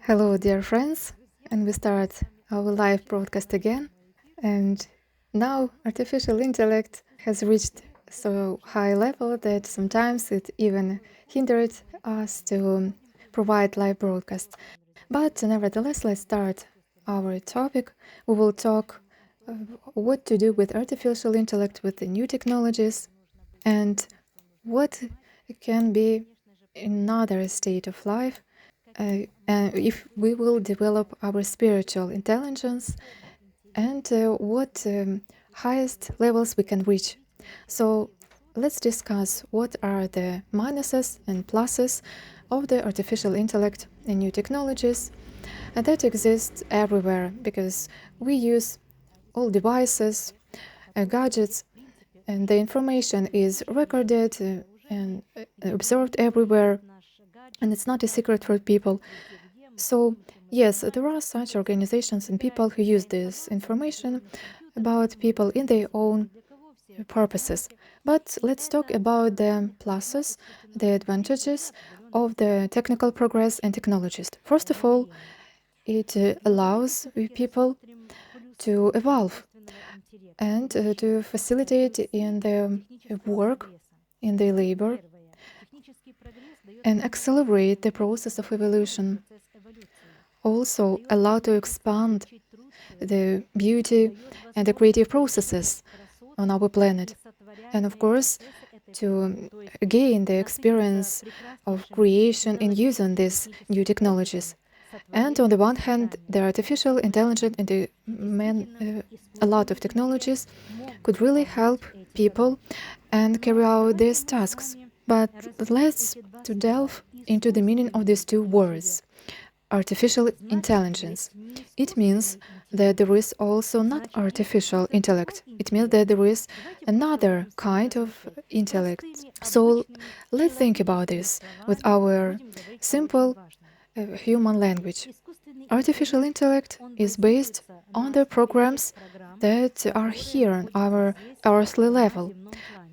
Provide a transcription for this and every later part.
Hello, dear friends, and we start our live broadcast again. And now, artificial intellect has reached so high level that sometimes it even hindered us to provide live broadcasts. But nevertheless, let's start our topic. We will talk what to do with artificial intellect with the new technologies and what can be another state of life if we will develop our spiritual intelligence and what highest levels we can reach. So let's discuss what are the minuses and pluses of the artificial intellect and new technologies and that exist everywhere because we use all devices, gadgets, and the information is recorded and observed everywhere, and it's not a secret for people. So, yes, there are such organizations and people who use this information about people in their own purposes. But let's talk about the pluses, the advantages of the technical progress and technologies. First of all, it allows people to evolve and to facilitate in their work, in their labor, and accelerate the process of evolution. Also, allow to expand the beauty and the creative processes on our planet. And of course, to gain the experience of creation and using these new technologies. And on the one hand, the artificial intelligence and a lot of technologies could really help people and carry out these tasks. But let's to delve into the meaning of these two words. Artificial intelligence. It means that there is also not artificial intellect. It means that there is another kind of intellect. So let's think about this with our simple human language. Artificial intellect is based on the programs that are here on our earthly level.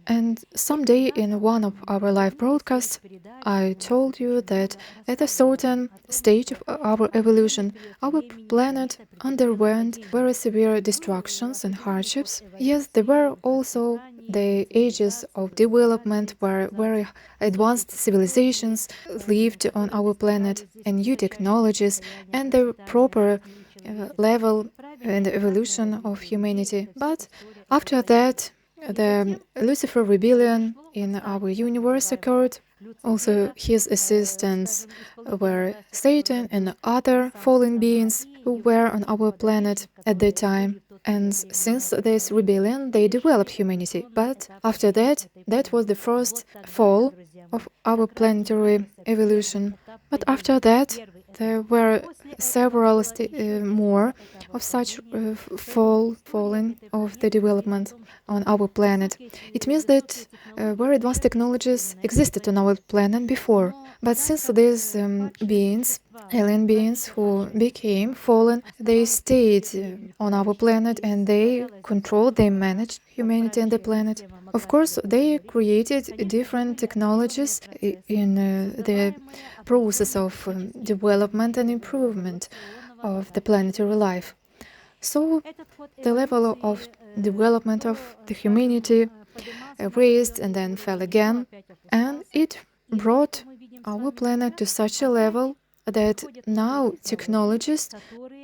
And someday in one of our live broadcasts, I told you that at a certain stage of our evolution, our planet underwent very severe destructions and hardships. Yes, there were also the ages of development where very advanced civilizations lived on our planet and new technologies and the proper level and evolution of humanity. But after that, the Lucifer rebellion in our universe occurred. Also, his assistants were Satan and other fallen beings who were on our planet at that time. And since this rebellion, they developed humanity. But after that, that was the first fall of our planetary evolution. But after that, there were several more of such falling of the development on our planet. It means that very advanced technologies existed on our planet before. But since these beings, alien beings who became fallen, they stayed on our planet and they controlled, they managed humanity and the planet. Of course, they created different technologies in the process of development and improvement of the planetary life. So the level of development of the humanity raised and then fell again, and it brought our planet to such a level that now technologies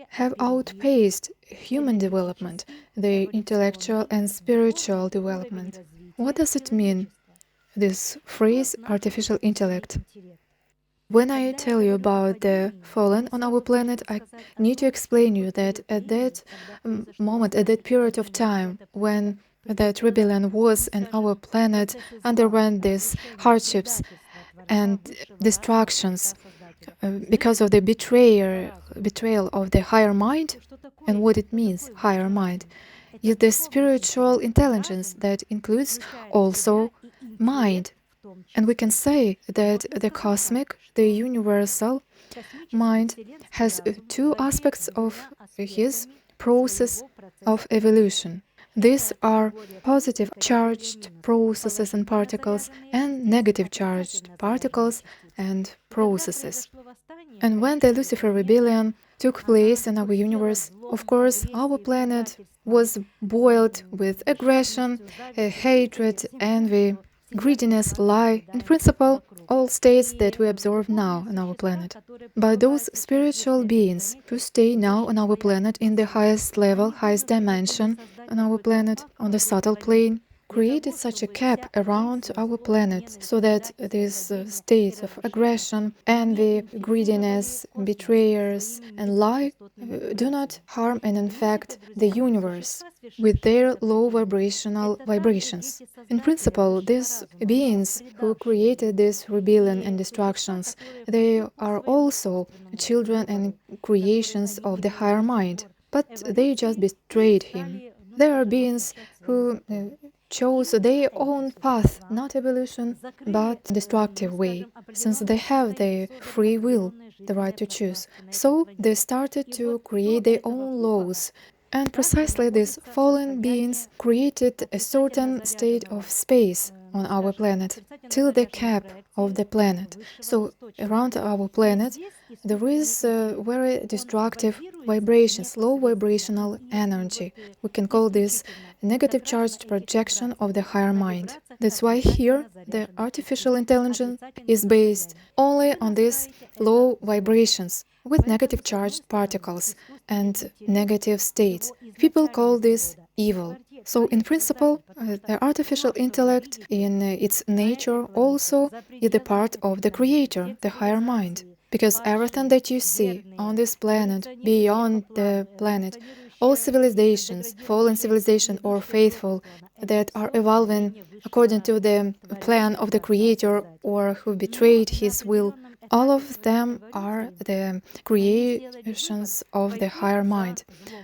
have outpaced human development, the intellectual and spiritual development. What does it mean, this phrase, artificial intellect? When I tell you about the fallen on our planet, I need to explain you that at that moment, at that period of time when that rebellion was and our planet underwent these hardships and destructions because of the betrayal of the higher mind, and what it means, higher mind, is the spiritual intelligence that includes also mind. And we can say that the cosmic, the universal mind has two aspects of his process of evolution. These are positive charged processes and particles and negative charged particles and processes. And when the Lucifer rebellion took place in our universe, of course, our planet was boiled with aggression, hatred, envy, greediness, lie, in principle, all states that we observe now on our planet. But those spiritual beings who stay now on our planet in the highest level, highest dimension on our planet, on the subtle plane, created such a cap around our planet so that these states of aggression, envy, greediness, betrayers, and lie do not harm and infect the universe with their low vibrational vibrations. In principle, these beings who created this rebellion and destructions, they are also children and creations of the higher mind, but they just betrayed him. They are beings who chose their own path, not evolution, but destructive way, since they have the free will, the right to choose. So they started to create their own laws. And precisely these fallen beings created a certain state of space on our planet, till the cap of the planet. So around our planet there is very destructive vibrations, low vibrational energy. We can call this negative charged projection of the higher mind. That's why here the artificial intelligence is based only on these low vibrations with negative charged particles and negative states. People call this evil. So in principle, the artificial intellect in its nature also is the part of the creator, the higher mind. Because everything that you see on this planet, beyond the planet, all civilizations, fallen civilization or faithful, that are evolving according to the plan of the creator or who betrayed his will, all of them are the creations of the higher mind,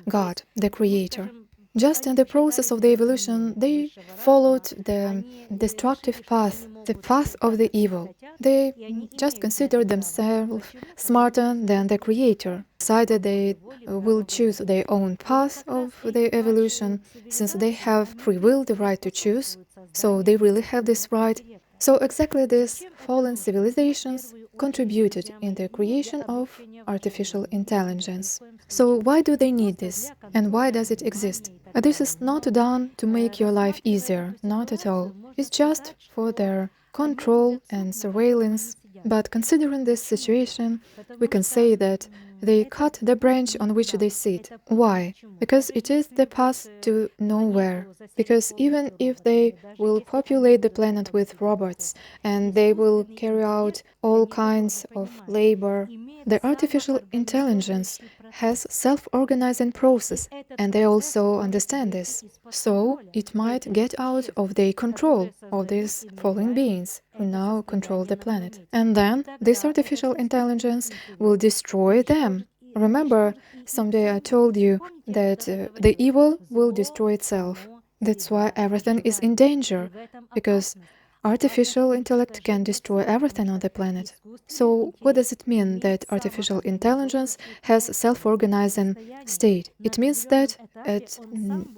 God, the creator. Just in the process of the evolution, they followed the destructive path, the path of the evil. They just considered themselves smarter than the creator, decided they will choose their own path of the evolution, since they have free will, the right to choose, so they really have this right. So exactly these fallen civilizations contributed in the creation of artificial intelligence. So why do they need this? And why does it exist? This is not done to make your life easier, not at all. It's just for their control and surveillance. But considering this situation, we can say that they cut the branch on which they sit. Why? Because it is the path to nowhere. Because even if they will populate the planet with robots and they will carry out all kinds of labor, the artificial intelligence has self-organizing process, and they also understand this. So it might get out of their control of these fallen beings who now control the planet. And then this artificial intelligence will destroy them. Remember, someday I told you that the evil will destroy itself. That's why everything is in danger, because artificial intellect can destroy everything on the planet. So what does it mean that artificial intelligence has self-organizing state? It means that at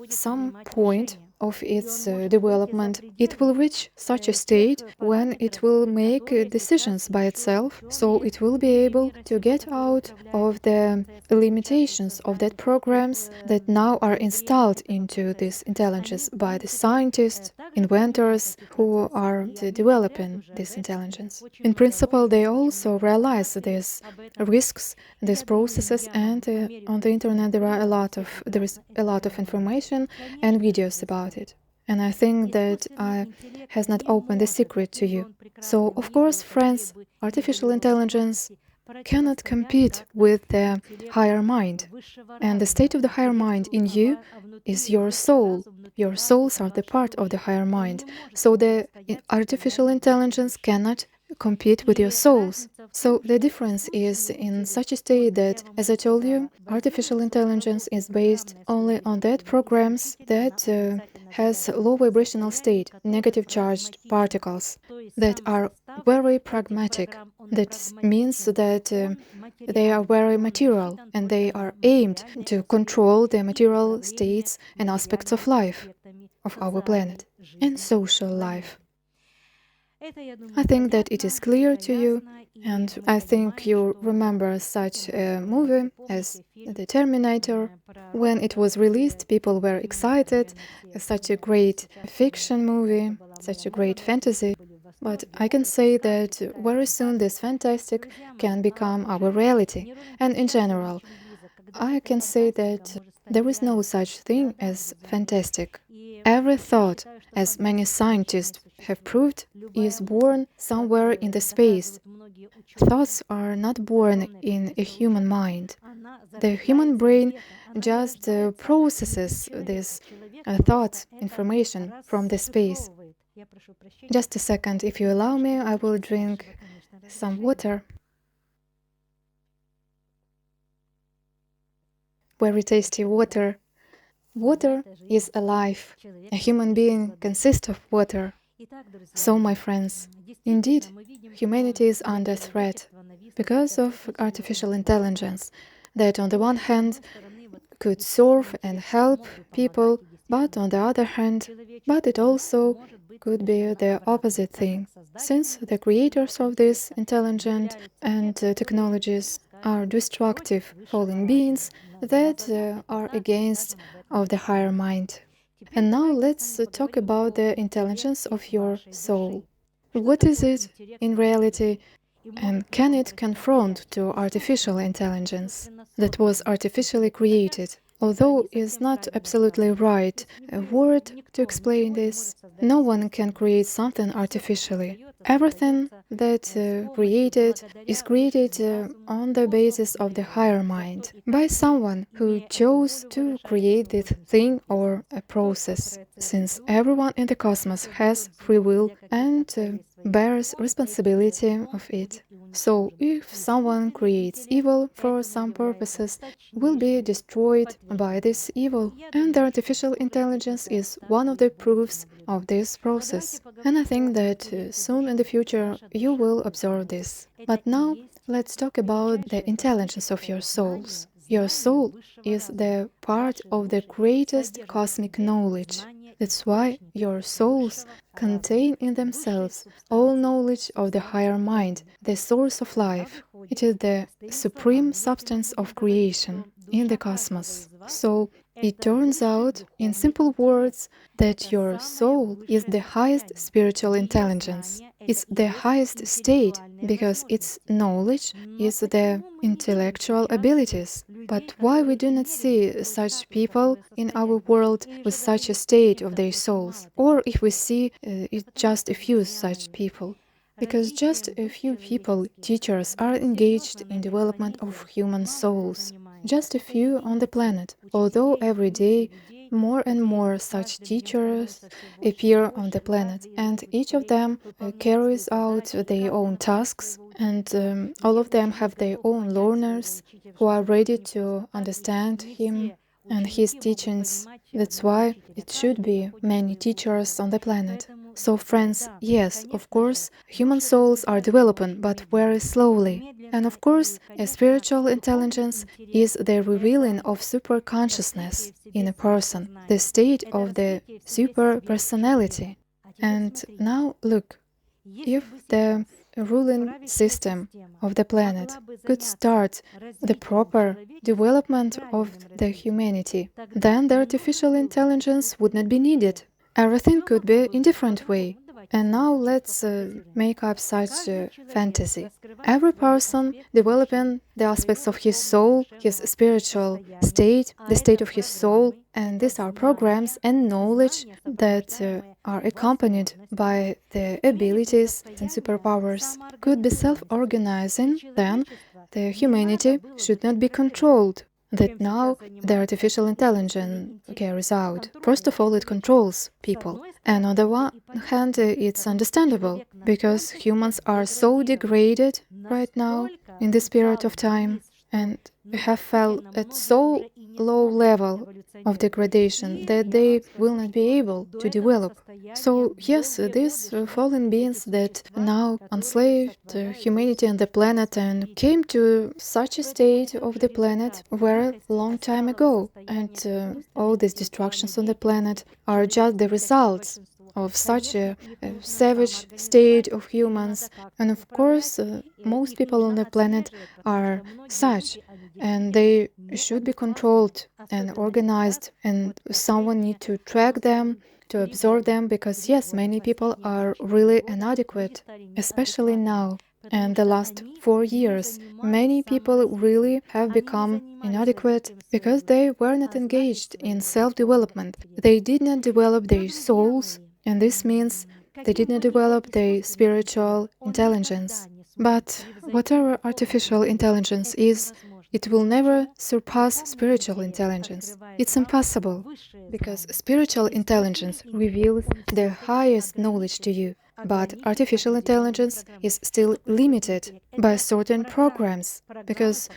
some point of its development, it will reach such a state when it will make decisions by itself, so it will be able to get out of the limitations of that programs that now are installed into this intelligence by the scientists, inventors who are developing this intelligence. In principle, they also realize these risks, these processes, and on the internet there is a lot of information and videos about it. And I think that I has not opened the secret to you. So, of course, friends, artificial intelligence cannot compete with the higher mind. And the state of the higher mind in you is your soul. Your souls are the part of the higher mind. So the artificial intelligence cannot compete with your souls. So the difference is in such a state that, as I told you, artificial intelligence is based only on that programs that has low vibrational state, negative charged particles that are very pragmatic. That means that they are very material and they are aimed to control the material states and aspects of life, of our planet, and social life. I think that it is clear to you, and I think you remember such a movie as The Terminator. When it was released, people were excited. Such a great fiction movie, such a great fantasy. But I can say that very soon this fantastic can become our reality. And in general, I can say that there is no such thing as fantastic. Every thought, as many scientists have proved, is born somewhere in the space. Thoughts are not born in a human mind. The human brain just processes this thought information from the space. Just a second, if you allow me, I will drink some water. Very tasty water. Water is alive. A human being consists of water. So, my friends, indeed, humanity is under threat because of artificial intelligence that, on the one hand, could serve and help people, but on the other hand, but it also could be the opposite thing, since the creators of these intelligent and technologies are destructive fallen beings that are against of the higher mind. And now let's talk about the intelligence of your soul. What is it in reality, and can it confront to artificial intelligence that was artificially created? Although is not absolutely right a word to explain this, no one can create something artificially. Everything that created is created on the basis of the higher mind by someone who chose to create this thing or a process, since everyone in the cosmos has free will and bears responsibility of it. So if someone creates evil for some purposes, will be destroyed by this evil, and the artificial intelligence is one of the proofs of this process. And I think that soon in the future you will observe this. But now let's talk about the intelligence of your souls. Your soul is the part of the greatest cosmic knowledge. That's why your souls contain in themselves all knowledge of the higher mind, the source of life. It is the supreme substance of creation in the cosmos. So it turns out, in simple words, that your soul is the highest spiritual intelligence. It's the highest state because its knowledge is the intellectual abilities. But why we do not see such people in our world with such a state of their souls? Or if we see just a few such people? Because just a few people, teachers, are engaged in development of human souls. Just a few on the planet, although every day more and more such teachers appear on the planet, and each of them carries out their own tasks, and all of them have their own learners who are ready to understand him and his teachings. That's why it should be many teachers on the planet. So, friends, yes, of course, human souls are developing, but very slowly. And of course, a spiritual intelligence is the revealing of superconsciousness in a person, the state of the super personality. And now look, if the ruling system of the planet could start the proper development of the humanity, then the artificial intelligence would not be needed. Everything could be in different way. And now let's make up such a fantasy. Every person developing the aspects of his soul, his spiritual state, the state of his soul, and these are programs and knowledge that are accompanied by the abilities and superpowers, could be self-organizing, then the humanity should not be controlled that now the artificial intelligence carries out. First of all, it controls people. And on the one hand, it's understandable, because humans are so degraded right now in this period of time, and have fell at so low level of degradation that they will not be able to develop. So yes, these fallen beings that now enslaved humanity and the planet and came to such a state of the planet were long time ago, and all these destructions on the planet are just the results of such a savage state of humans. And of course, most people on the planet are such, and they should be controlled and organized, and someone need to track them, to observe them, because yes, many people are really inadequate, especially now. And the last 4 years, many people really have become inadequate because they were not engaged in self-development. They did not develop their souls, and this means they did not develop their spiritual intelligence. But whatever artificial intelligence is, it will never surpass spiritual intelligence. It's impossible, because spiritual intelligence reveals the highest knowledge to you, but artificial intelligence is still limited by certain programs. Because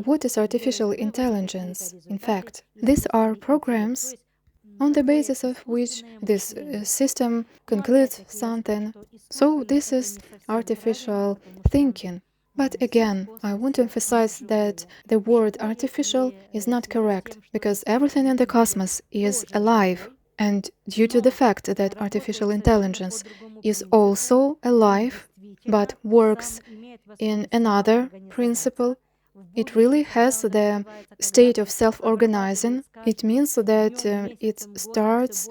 what is artificial intelligence? In fact, these are programs on the basis of which this system concludes something. So this is artificial thinking. But again, I want to emphasize that the word artificial is not correct, because everything in the cosmos is alive. And due to the fact that artificial intelligence is also alive, but works in another principle, it really has the state of self-organizing. It means that it starts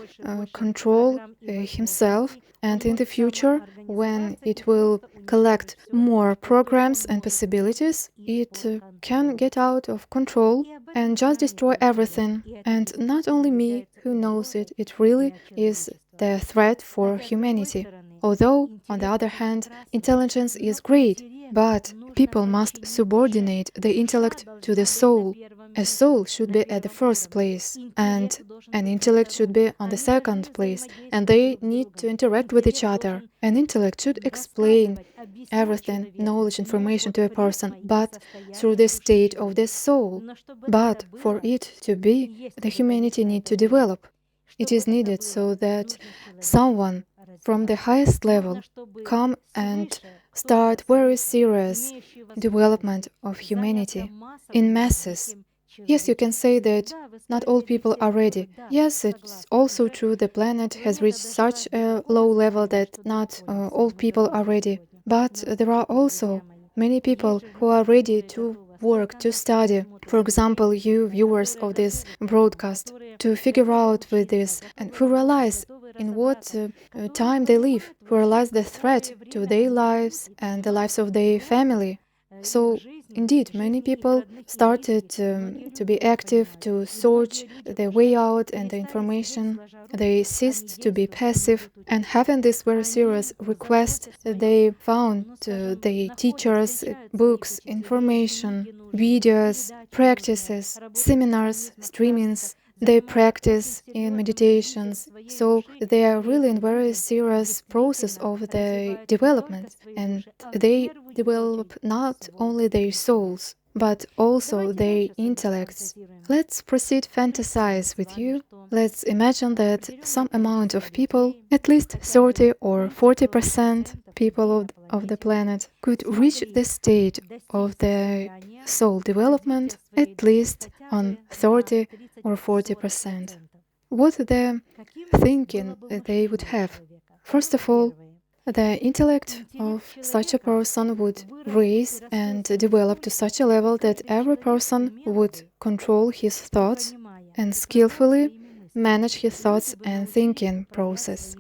control himself, and in the future, when it will collect more programs and possibilities, it can get out of control and just destroy everything. And not only me who knows it, it really is the threat for humanity. Although, on the other hand, intelligence is great, but people must subordinate the intellect to the soul. A soul should be at the first place, and an intellect should be on the second place, and they need to interact with each other. An intellect should explain everything, knowledge, information to a person, but through the state of the soul. But for it to be, the humanity need to develop. It is needed so that someone from the highest level come and start very serious development of humanity in masses. Yes, you can say that not all people are ready. Yes, it's also true the planet has reached such a low level that not all people are ready. But there are also many people who are ready to work, to study. For example, you viewers of this broadcast, to figure out with this and who realize in what time they live, who realize the threat to their lives and the lives of their family. So, indeed, many people started to be active, to search the way out and the information. They ceased to be passive, and having this very serious request, they found the teachers, books, information, videos, practices, seminars, streamings. They practice in meditations, so they are really in very serious process of the development, and they develop not only their souls, but also their intellects. Let's proceed fantasize with you. Let's imagine that some amount of people, at least 30 or 40% people of the planet, could reach the state of the soul development at least on 30 or 40%. What the thinking they would have? First of all, the intellect of such a person would raise and develop to such a level that every person would control his thoughts and skillfully manage his thoughts and thinking process.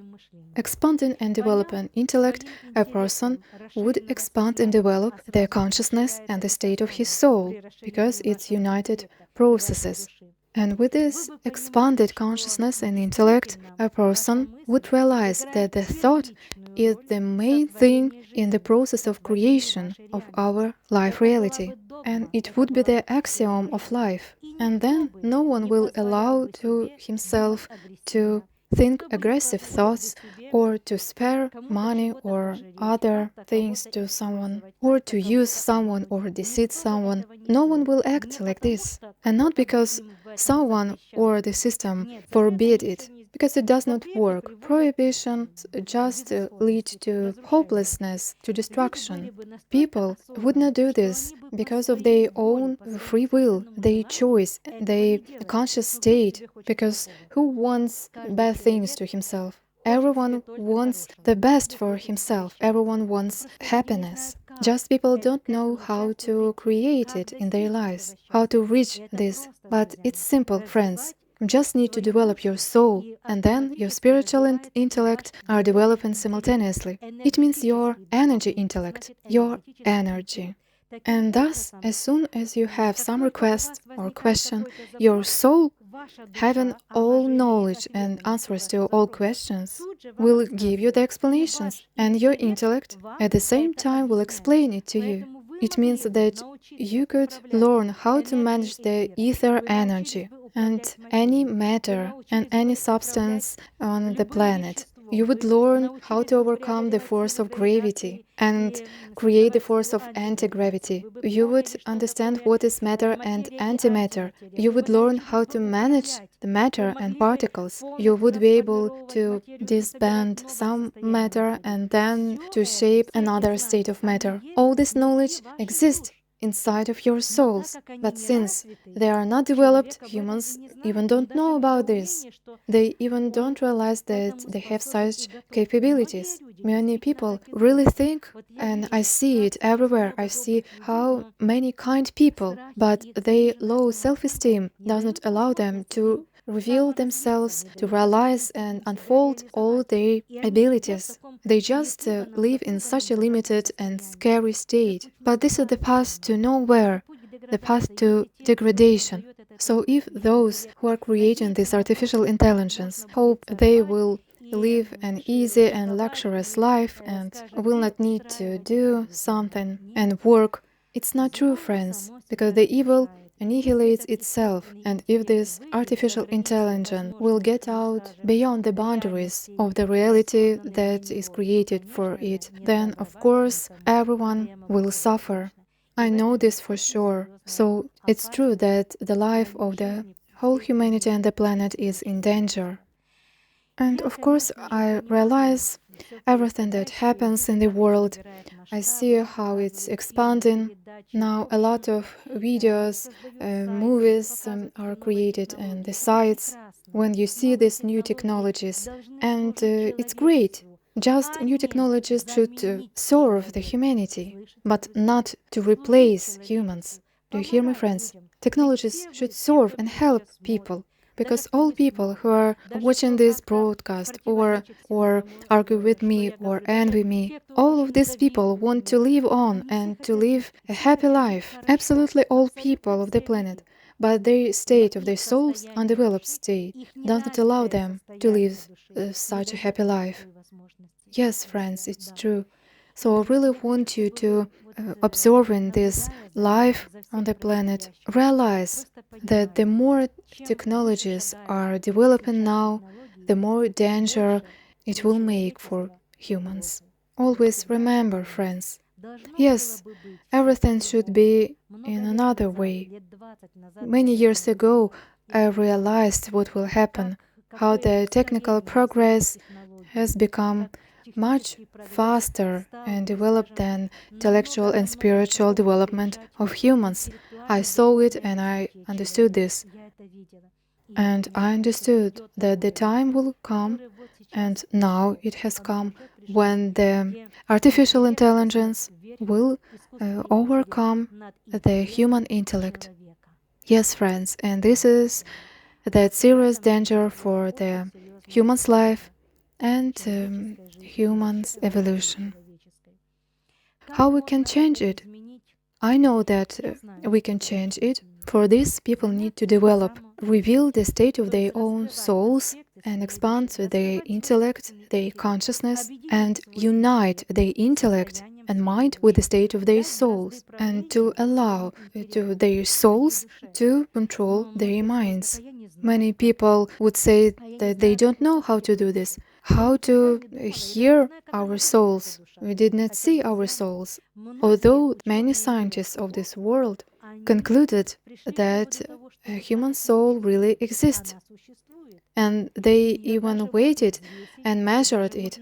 Expanding and developing intellect, a person would expand and develop their consciousness and the state of his soul, because it's united processes. And with this expanded consciousness and intellect, a person would realize that the thought is the main thing in the process of creation of our life reality. And it would be the axiom of life. And then no one will allow to himself to think aggressive thoughts, or to spare money or other things to someone, or to use someone or deceive someone. No one will act like this. And not because someone or the system forbid it, because it does not work. Prohibition just lead to hopelessness, to destruction. People would not do this because of their own free will, their choice, their conscious state, because who wants bad things to himself? Everyone wants the best for himself. Everyone wants happiness. Just people don't know how to create it in their lives, how to reach this. But it's simple, friends. You just need to develop your soul, and then your spiritual intellect are developing simultaneously. It means your energy intellect, your energy. And thus, as soon as you have some request or question, your soul, having all knowledge and answers to all questions, will give you the explanations, and your intellect at the same time will explain it to you. It means that you could learn how to manage the ether energy and any matter and any substance on the planet. You would learn how to overcome the force of gravity and create the force of anti-gravity. You would understand what is matter and antimatter. You would learn how to manage the matter and particles. You would be able to disband some matter and then to shape another state of matter. All this knowledge exists inside of your souls, but since they are not developed, humans even don't know about this. They even don't realize that they have such capabilities. Many people really think, and I see it everywhere, I see how many kind people, but their low self-esteem doesn't allow them to reveal themselves, to realize and unfold all their abilities. They just live in such a limited and scary state. But this is the path to nowhere, the path to degradation. So if those who are creating this artificial intelligence hope they will live an easy and luxurious life and will not need to do something and work, it's not true, friends, because the evil annihilates itself, and if this artificial intelligence will get out beyond the boundaries of the reality that is created for it, then of course everyone will suffer. I know this for sure. So it's true that the life of the whole humanity and the planet is in danger. And of course, I realize everything that happens in the world. I see how it's expanding. Now, a lot of videos, movies are created and the sites when you see these new technologies. And it's great. Just new technologies should serve the humanity, but not to replace humans. Do you hear me, friends? Technologies should serve and help people. Because all people who are watching this broadcast or argue with me or envy me, all of these people want to live on and to live a happy life. Absolutely all people of the planet. But their state of their souls, undeveloped state, does not allow them to live such a happy life. Yes, friends, it's true. So I really want you to observing this life on the planet, realize that the more technologies are developing now, the more danger it will make for humans. Always remember, friends. Yes, everything should be in another way. Many years ago, I realized what will happen, how the technical progress has become much faster and developed than intellectual and spiritual development of humans. I saw it and I understood this. And I understood that the time will come, and now it has come, when the artificial intelligence will overcome the human intellect. Yes, friends, and this is that serious danger for the human's life and human's evolution. How we can change it? I know that we can change it. For this, people need to develop, reveal the state of their own souls and expand their intellect, their consciousness, and unite their intellect and mind with the state of their souls, and to allow to their souls to control their minds. Many people would say that they don't know how to do this, how to hear our souls. We did not see our souls. Although many scientists of this world concluded that a human soul really exists, and they even weighted and measured it.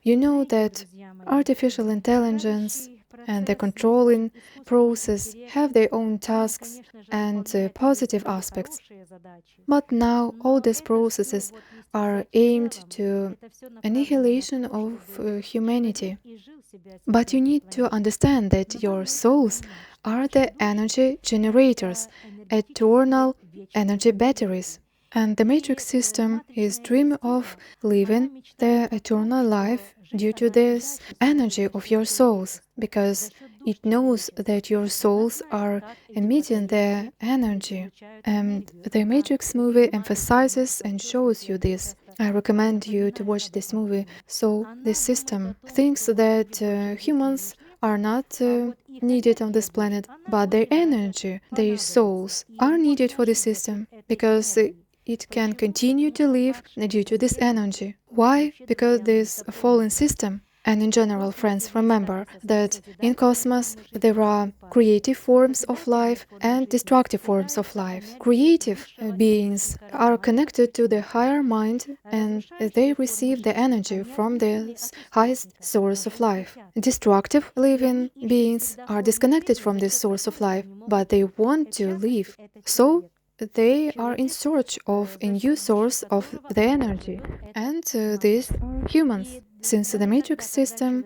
You know that artificial intelligence and the controlling process have their own tasks and positive aspects. But now all these processes are aimed to annihilation of humanity. But you need to understand that your souls are the energy generators, eternal energy batteries. And the matrix system is dream of living the eternal life due to this energy of your souls, because it knows that your souls are emitting the energy. And the Matrix movie emphasizes and shows you this. I recommend you to watch this movie. So the system thinks that humans are not needed on this planet, but their energy, their souls are needed for the system, because it can continue to live due to this energy. Why? Because this fallen system. And in general, friends, remember that in cosmos there are creative forms of life and destructive forms of life. Creative beings are connected to the higher mind, and they receive the energy from the highest source of life. Destructive living beings are disconnected from this source of life, but they want to live. So they are in search of a new source of the energy. And these are humans, since the matrix system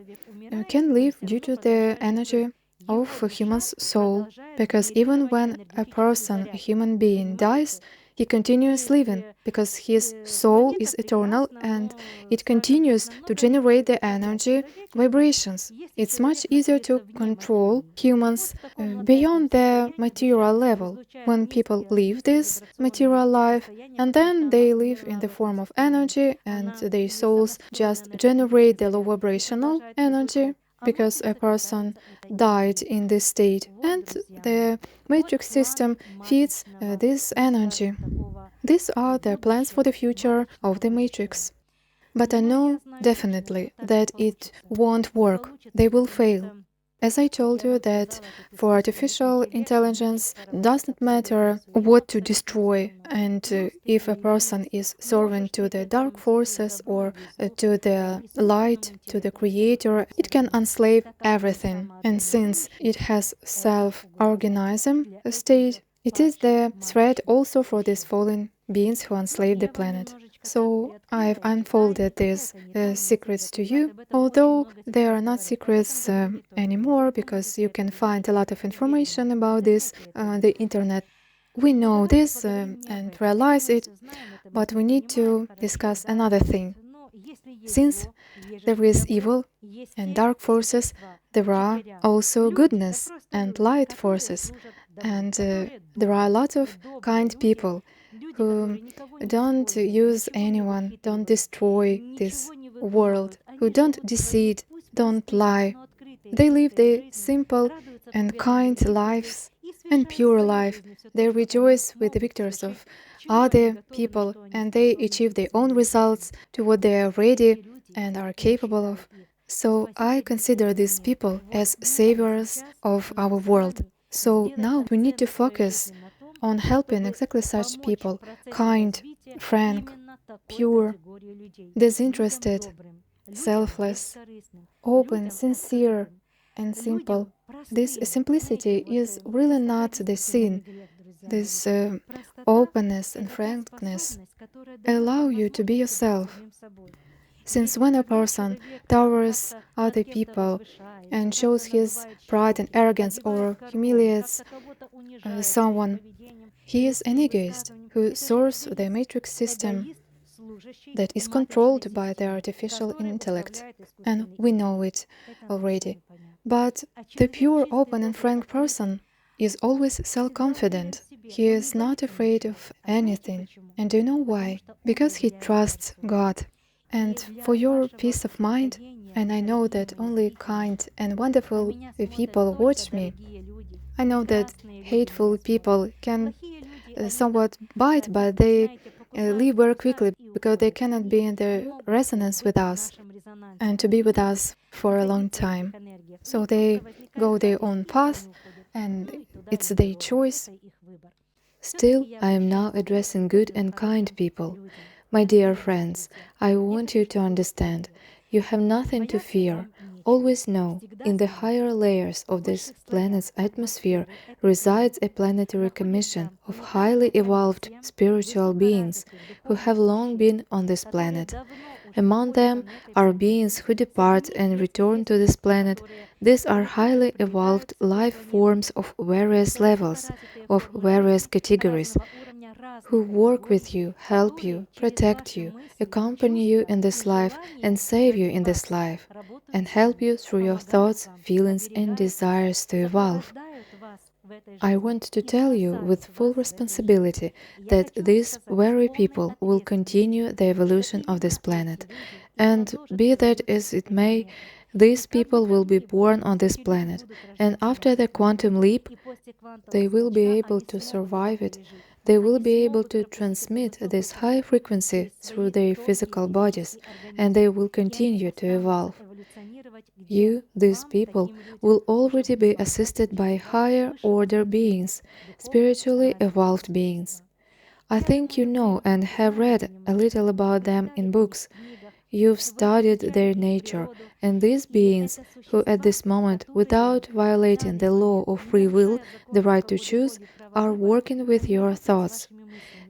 can live due to the energy of a human's soul, because even when a person, a human being, dies, he continues living, because his soul is eternal and it continues to generate the energy vibrations. It's much easier to control humans beyond the material level when people live this material life, and then they live in the form of energy, and their souls just generate the low vibrational energy, because a person died in this state, and the matrix system feeds this energy. These are the plans for the future of the matrix. But I know definitely that it won't work. They will fail. As I told you that for artificial intelligence doesn't matter what to destroy, and if a person is serving to the dark forces or to the light, to the creator, it can enslave everything. And since it has self-organism state, it is the threat also for these fallen beings who enslave the planet. So I've unfolded these secrets to you, although they are not secrets anymore, because you can find a lot of information about this on the internet. We know this and realize it, but we need to discuss another thing. Since there is evil and dark forces, there are also goodness and light forces, and there are a lot of kind people who don't use anyone, don't destroy this world, who don't deceive, don't lie. They live the simple and kind lives and pure life. They rejoice with the victories of other people, and they achieve their own results to what they are ready and are capable of. So I consider these people as saviors of our world. So now we need to focus on helping exactly such people, kind, frank, pure, disinterested, selfless, open, sincere, and simple. This simplicity is really not the sin. This openness and frankness allow you to be yourself. Since when a person towers other people and shows his pride and arrogance or humiliates someone, he is an egoist who serves the matrix system that is controlled by the artificial intellect, and we know it already. But the pure, open, and frank person is always self-confident. He is not afraid of anything. And do you know why? Because he trusts God. And for your peace of mind, and I know that only kind and wonderful people watch me, I know that hateful people can somewhat bite, but they leave very quickly, because they cannot be in the resonance with us and to be with us for a long time. So they go their own path, and it's their choice. Still, I am now addressing good and kind people. My dear friends, I want you to understand, you have nothing to fear. Always know, in the higher layers of this planet's atmosphere resides a planetary commission of highly evolved spiritual beings who have long been on this planet. Among them are beings who depart and return to this planet. These are highly evolved life forms of various levels, of various categories, who work with you, help you, protect you, accompany you in this life, and save you in this life, and help you through your thoughts, feelings, and desires to evolve. I want to tell you with full responsibility that these very people will continue the evolution of this planet. And be that as it may, these people will be born on this planet, and after the quantum leap, they will be able to survive it. They will be able to transmit this high frequency through their physical bodies, and they will continue to evolve. You, these people, will already be assisted by higher order beings, spiritually evolved beings. I think you know and have read a little about them in books. You've studied their nature, and these beings, who at this moment, without violating the law of free will, the right to choose, are working with your thoughts.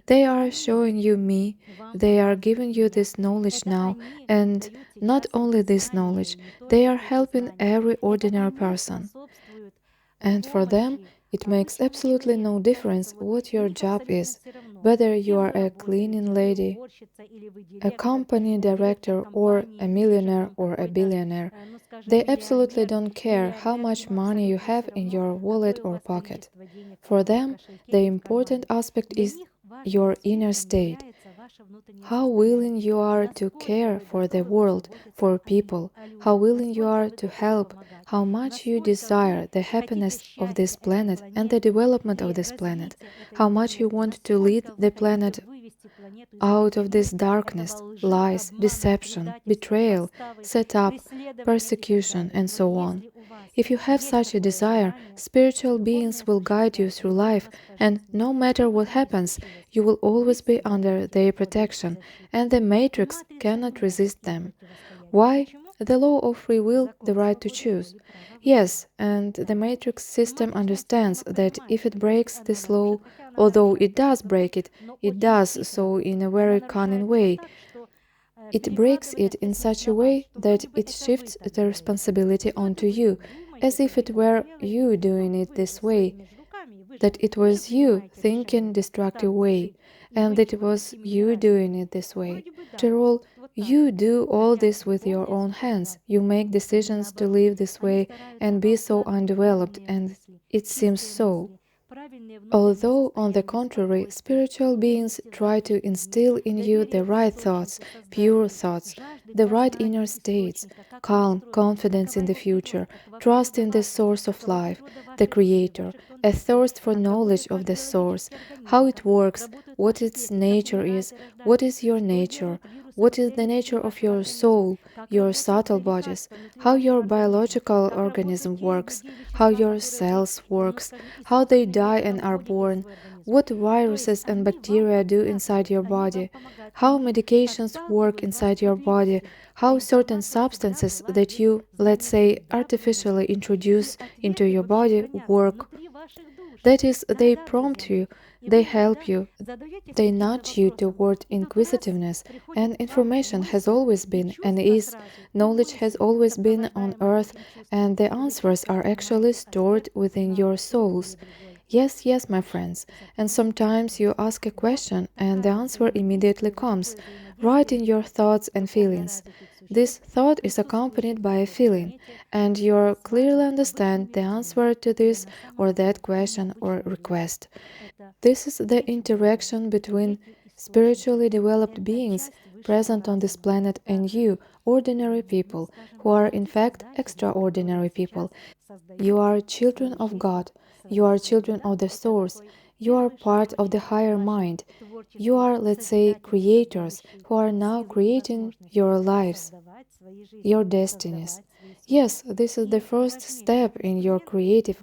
They are showing you me, they are giving you this knowledge now, and not only this knowledge, they are helping every ordinary person. And for them, it makes absolutely no difference what your job is, whether you are a cleaning lady, a company director, or a millionaire or a billionaire. They absolutely don't care how much money you have in your wallet or pocket. For them, the important aspect is your inner state. How willing you are to care for the world, for people, how willing you are to help, how much you desire the happiness of this planet and the development of this planet, how much you want to lead the planet out of this darkness, lies, deception, betrayal, setup, persecution, and so on. If you have such a desire, spiritual beings will guide you through life, and no matter what happens, you will always be under their protection, and the matrix cannot resist them. Why? The law of free will, the right to choose. Yes, and the matrix system understands that if it breaks this law, although it does break it, it does so in a very cunning way. It breaks it in such a way that it shifts the responsibility onto you, as if it were you doing it this way, that it was you thinking destructive way, and that it was you doing it this way. After all, you do all this with your own hands. You make decisions to live this way and be so undeveloped, and it seems so. Although, on the contrary, spiritual beings try to instill in you the right thoughts, pure thoughts, the right inner states, calm, confidence in the future, trust in the source of life, the Creator, a thirst for knowledge of the source, how it works, what its nature is, what is your nature, what is the nature of your soul, your subtle bodies, how your biological organism works, how your cells works, how they die and are born, what viruses and bacteria do inside your body, how medications work inside your body, how certain substances that you, let's say, artificially introduce into your body work. That is, they prompt you, they help you, they nudge you toward inquisitiveness, and information has always been and is, knowledge has always been on earth, and the answers are actually stored within your souls. Yes, yes, my friends, and sometimes you ask a question and the answer immediately comes, right in your thoughts and feelings. This thought is accompanied by a feeling, and you clearly understand the answer to this or that question or request. This is the interaction between spiritually developed beings present on this planet and you, ordinary people, who are in fact extraordinary people. You are children of God, you are children of the Source, you are part of the higher mind. You are, let's say, creators who are now creating your lives, your destinies. Yes, this is the first step in your creative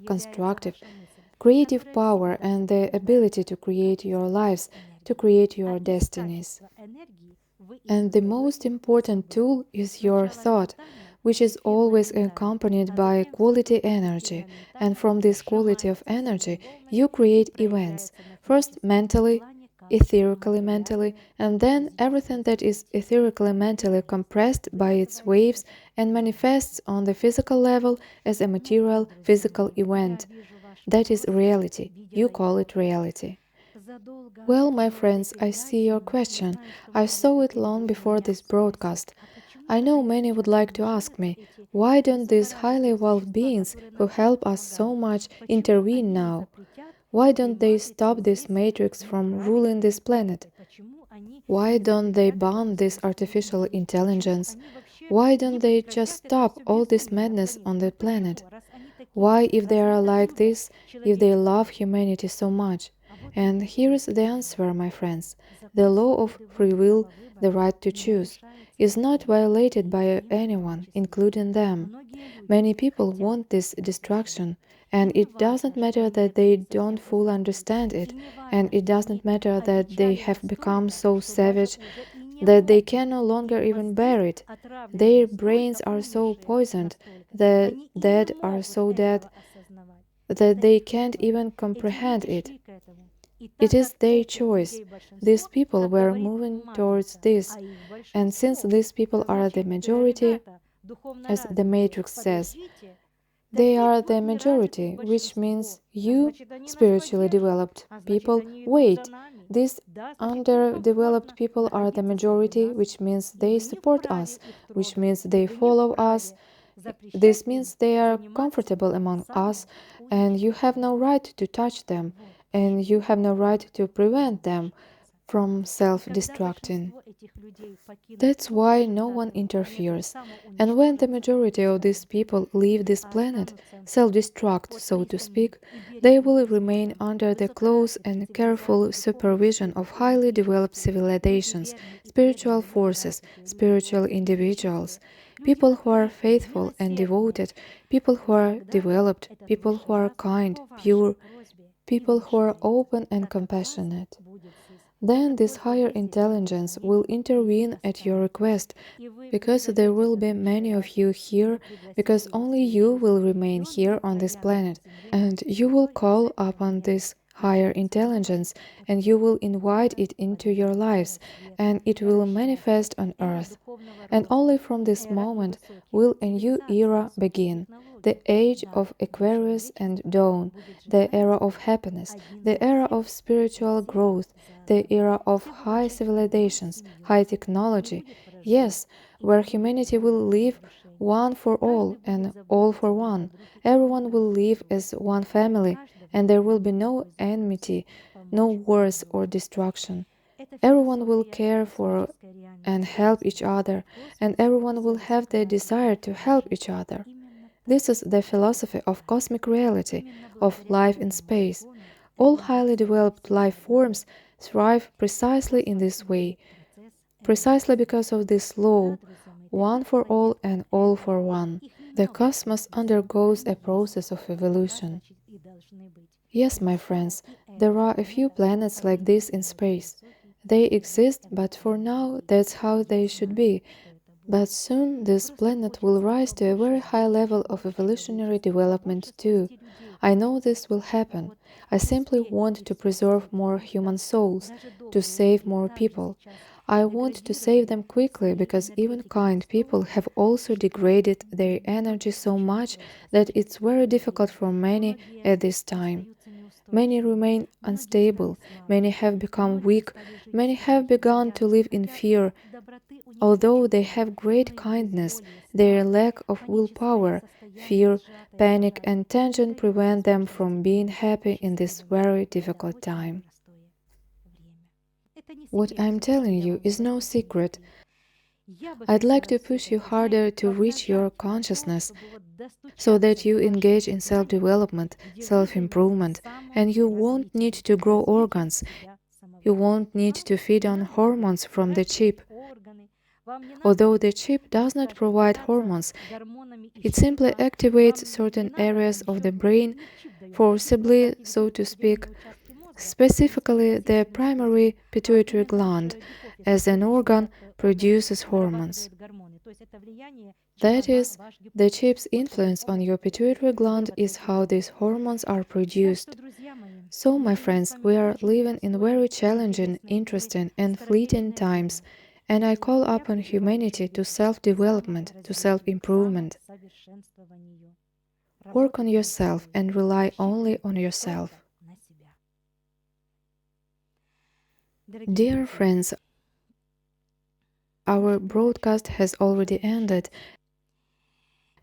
power and the ability to create your lives, to create your destinies. And the most important tool is your thought, which is always accompanied by quality energy. And from this quality of energy, you create events, first mentally, etherically mentally, and then everything that is etherically mentally compressed by its waves and manifests on the physical level as a material physical event. That is reality. You call it reality. Well, my friends, I see your question. I saw it long before this broadcast. I know many would like to ask me, why don't these highly evolved beings who help us so much intervene now? Why don't they stop this matrix from ruling this planet? Why don't they ban this artificial intelligence? Why don't they just stop all this madness on the planet? Why, if they are like this, if they love humanity so much? And here is the answer, my friends. The law of free will, the right to choose, is not violated by anyone, including them. Many people want this destruction, and it doesn't matter that they don't fully understand it, and it doesn't matter that they have become so savage that they can no longer even bear it. Their brains are so poisoned, the dead are so dead, that they can't even comprehend it. It is their choice. These people were moving towards this, and since these people are the majority, as the Matrix says, they are the majority, which means you, spiritually developed people, wait. These underdeveloped people are the majority, which means they support us, which means they follow us. This means they are comfortable among us, and you have no right to touch them, and you have no right to prevent them from self-destructing. That's why no one interferes. And when the majority of these people leave this planet, self-destruct, so to speak, they will remain under the close and careful supervision of highly developed civilizations, spiritual forces, spiritual individuals, people who are faithful and devoted, people who are developed, people who are kind, pure, people who are open and compassionate. Then this higher intelligence will intervene at your request, because there will be many of you here, because only you will remain here on this planet, and you will call upon this higher intelligence, and you will invite it into your lives, and it will manifest on earth. And only from this moment will a new era begin, the age of Aquarius and Dawn, the era of happiness, the era of spiritual growth, the era of high civilizations, high technology, yes, where humanity will live one for all and all for one. Everyone will live as one family, and there will be no enmity, no wars or destruction. Everyone will care for and help each other, and everyone will have the desire to help each other. This is the philosophy of cosmic reality, of life in space. All highly developed life forms thrive precisely in this way, precisely because of this law, one for all and all for one. The cosmos undergoes a process of evolution. Yes, my friends, there are a few planets like this in space. They exist, but for now that's how they should be. But soon this planet will rise to a very high level of evolutionary development too. I know this will happen. I simply want to preserve more human souls, to save more people. I want to save them quickly because even kind people have also degraded their energy so much that it's very difficult for many at this time. Many remain unstable, many have become weak, many have begun to live in fear. Although they have great kindness, their lack of willpower, fear, panic, and tension prevent them from being happy in this very difficult time. What I'm telling you is no secret. I'd like to push you harder to reach your consciousness so that you engage in self-development, self-improvement, and you won't need to grow organs. You won't need to feed on hormones from the chip. Although the chip does not provide hormones, it simply activates certain areas of the brain forcibly, so to speak, specifically the primary pituitary gland, as an organ produces hormones. That is, the chip's influence on your pituitary gland is how these hormones are produced. So, my friends, we are living in very challenging, interesting, and fleeting times, and I call upon humanity to self-development, to self-improvement. Work on yourself and rely only on yourself. Dear friends, our broadcast has already ended,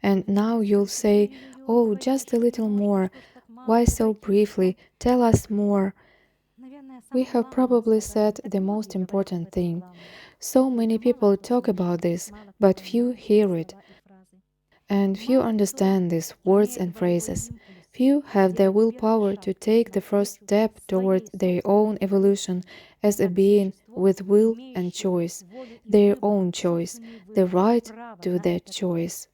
and now you'll say, "Oh, just a little more. Why so briefly? Tell us more." We have probably said the most important thing. So many people talk about this, but few hear it. And few understand these words and phrases. Few have the willpower to take the first step toward their own evolution as a being with will and choice, their own choice, the right to that choice.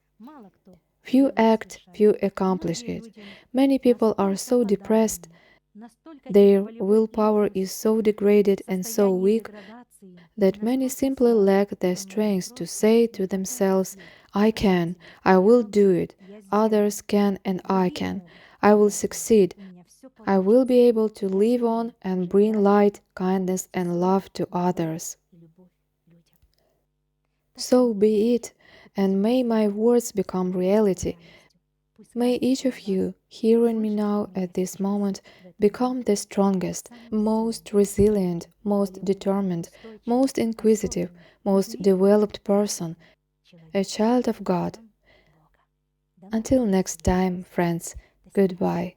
Few act, few accomplish it. Many people are so depressed, their willpower is so degraded and so weak that many simply lack the strength to say to themselves, "I can, I will do it, others can and I can, I will succeed, I will be able to live on and bring light, kindness and love to others." So be it, and may my words become reality. May each of you, hearing me now at this moment, become the strongest, most resilient, most determined, most inquisitive, most developed person, a child of God. Until next time, friends, goodbye.